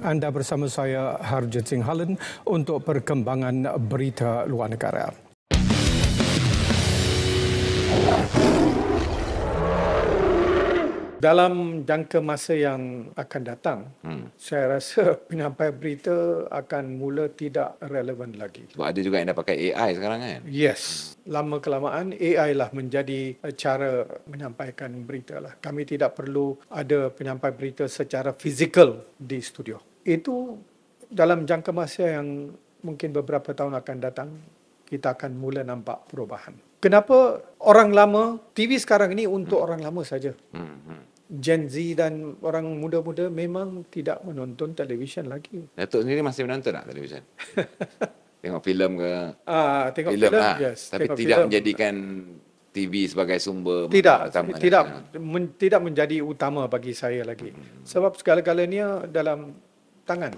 Anda bersama saya Harjit Singh Halen untuk perkembangan berita luar negara. Dalam jangka masa yang akan datang, saya rasa penyampai berita akan mula tidak relevan lagi. Sebab ada juga yang dah pakai AI sekarang kan? Yes, lama kelamaan AI lah menjadi cara menyampaikan berita lah. Kami tidak perlu ada penyampai berita secara fizikal di studio. Itu dalam jangka masa yang mungkin beberapa tahun akan datang, kita akan mula nampak perubahan. Kenapa orang lama, TV sekarang ini untuk orang lama saja. Gen Z dan orang muda-muda memang tidak menonton televisyen lagi. Datuk sendiri masih menonton tak televisyen? Tengok filem ke? Tengok filem, yes. Tapi Tengok tidak filem. menjadikan TV sebagai sumber utama. Tidak menjadi utama bagi saya lagi. Sebab segala-galanya dalam tangan.